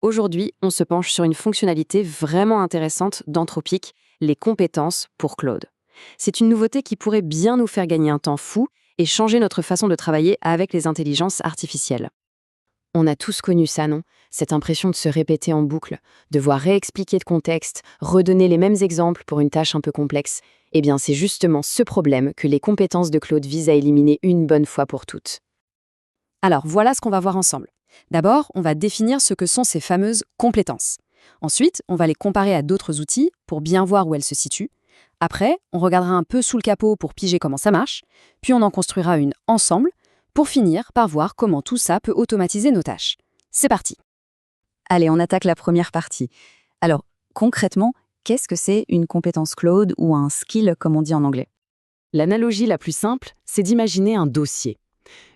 Aujourd'hui, on se penche sur une fonctionnalité vraiment intéressante d'Anthropic, les compétences pour Claude. C'est une nouveauté qui pourrait bien nous faire gagner un temps fou et changer notre façon de travailler avec les intelligences artificielles. On a tous connu ça, non? Cette impression de se répéter en boucle, devoir réexpliquer le contexte, redonner les mêmes exemples pour une tâche un peu complexe. Eh bien, c'est justement ce problème que les compétences de Claude visent à éliminer une bonne fois pour toutes. Alors, voilà ce qu'on va voir ensemble. D'abord, on va définir ce que sont ces fameuses compétences. Ensuite, on va les comparer à d'autres outils pour bien voir où elles se situent. Après, on regardera un peu sous le capot pour piger comment ça marche. Puis on en construira une ensemble pour finir par voir comment tout ça peut automatiser nos tâches. C'est parti. Allez, on attaque la première partie. Alors, concrètement, qu'est-ce que c'est une compétence Claude ou un skill comme on dit en anglais? L'analogie la plus simple, c'est d'imaginer un dossier.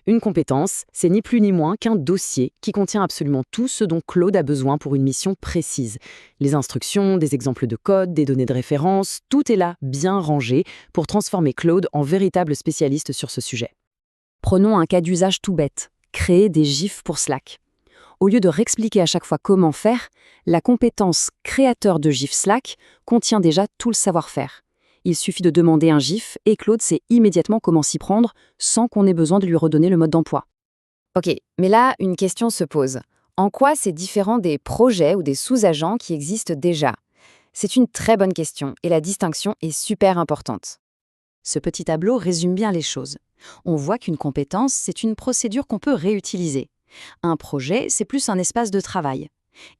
Une compétence, c'est ni plus ni moins qu'un dossier qui contient absolument tout ce dont Claude a besoin pour une mission précise. Les instructions, des exemples de code, des données de référence, tout est là, bien rangé, pour transformer Claude en véritable spécialiste sur ce sujet. Prenons un cas d'usage tout bête, créer des gifs pour Slack. Au lieu de réexpliquer à chaque fois comment faire, la compétence créateur de gif Slack contient déjà tout le savoir-faire. Il suffit de demander un gif et Claude sait immédiatement comment s'y prendre sans qu'on ait besoin de lui redonner le mode d'emploi. Ok, mais là, une question se pose. En quoi c'est différent des projets ou des sous-agents qui existent déjà? C'est une très bonne question et la distinction est super importante. Ce petit tableau résume bien les choses. On voit qu'une compétence, c'est une procédure qu'on peut réutiliser. Un projet, c'est plus un espace de travail.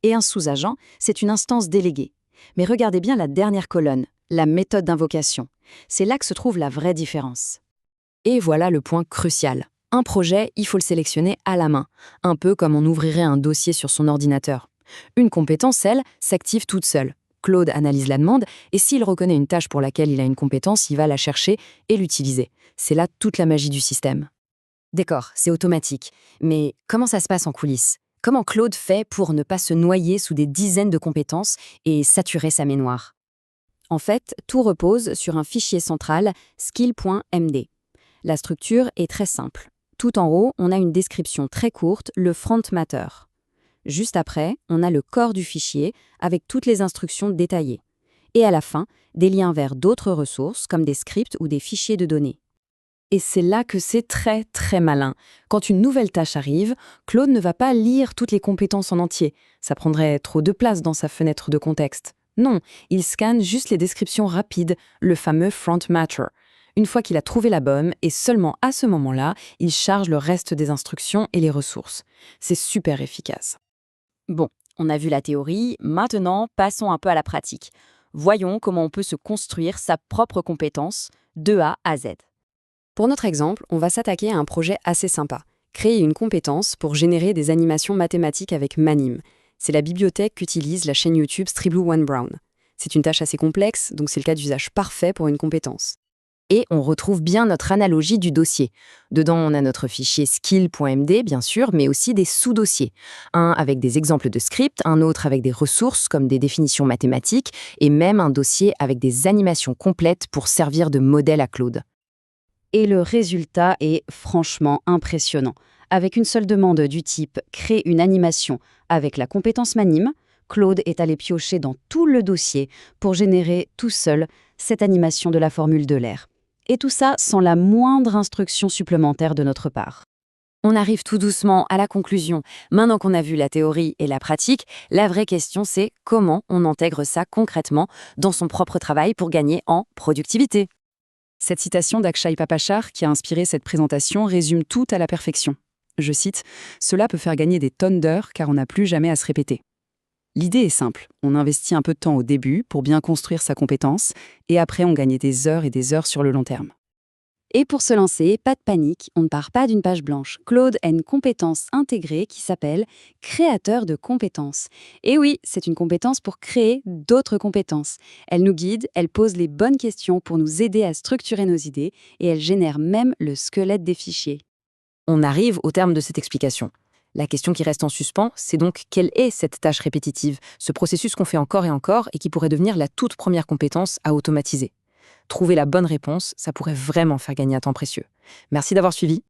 Et un sous-agent, c'est une instance déléguée. Mais regardez bien la dernière colonne, la méthode d'invocation. C'est là que se trouve la vraie différence. Et voilà le point crucial. Un projet, il faut le sélectionner à la main, un peu comme on ouvrirait un dossier sur son ordinateur. Une compétence, elle, s'active toute seule. Claude analyse la demande et s'il reconnaît une tâche pour laquelle il a une compétence, il va la chercher et l'utiliser. C'est là toute la magie du système. D'accord, c'est automatique. Mais comment ça se passe en coulisses? Comment Claude fait pour ne pas se noyer sous des dizaines de compétences et saturer sa mémoire? En fait, tout repose sur un fichier central skill.md. La structure est très simple. Tout en haut, on a une description très courte, le front matter. Juste après, on a le corps du fichier avec toutes les instructions détaillées. Et à la fin, des liens vers d'autres ressources comme des scripts ou des fichiers de données. Et c'est là que c'est très très malin. Quand une nouvelle tâche arrive, Claude ne va pas lire toutes les compétences en entier. Ça prendrait trop de place dans sa fenêtre de contexte. Non, il scanne juste les descriptions rapides, le fameux front matter. Une fois qu'il a trouvé la bonne, et seulement à ce moment-là, il charge le reste des instructions et les ressources. C'est super efficace. Bon, on a vu la théorie, maintenant passons un peu à la pratique. Voyons comment on peut se construire sa propre compétence de A à Z. Pour notre exemple, on va s'attaquer à un projet assez sympa. Créer une compétence pour générer des animations mathématiques avec Manim. C'est la bibliothèque qu'utilise la chaîne YouTube Striblue One Brown. C'est une tâche assez complexe, donc c'est le cas d'usage parfait pour une compétence. Et on retrouve bien notre analogie du dossier. Dedans, on a notre fichier skill.md, bien sûr, mais aussi des sous-dossiers. Un avec des exemples de scripts, un autre avec des ressources comme des définitions mathématiques, et même un dossier avec des animations complètes pour servir de modèle à Claude. Et le résultat est franchement impressionnant. Avec une seule demande du type « Créer une animation » avec la compétence Manim, Claude est allé piocher dans tout le dossier pour générer tout seul cette animation de la formule d'Euler. Et tout ça sans la moindre instruction supplémentaire de notre part. On arrive tout doucement à la conclusion. Maintenant qu'on a vu la théorie et la pratique, la vraie question c'est comment on intègre ça concrètement dans son propre travail pour gagner en productivité. Cette citation d'Akshay Papachar qui a inspiré cette présentation résume tout à la perfection. Je cite « Cela peut faire gagner des tonnes d'heures car on n'a plus jamais à se répéter ». L'idée est simple, on investit un peu de temps au début pour bien construire sa compétence et après on gagne des heures et des heures sur le long terme. Et pour se lancer, pas de panique, on ne part pas d'une page blanche. Claude a une compétence intégrée qui s'appelle « créateur de compétences ». Et oui, c'est une compétence pour créer d'autres compétences. Elle nous guide, elle pose les bonnes questions pour nous aider à structurer nos idées et elle génère même le squelette des fichiers. On arrive au terme de cette explication. La question qui reste en suspens, c'est donc quelle est cette tâche répétitive, ce processus qu'on fait encore et qui pourrait devenir la toute première compétence à automatiser. Trouver la bonne réponse, ça pourrait vraiment faire gagner un temps précieux. Merci d'avoir suivi.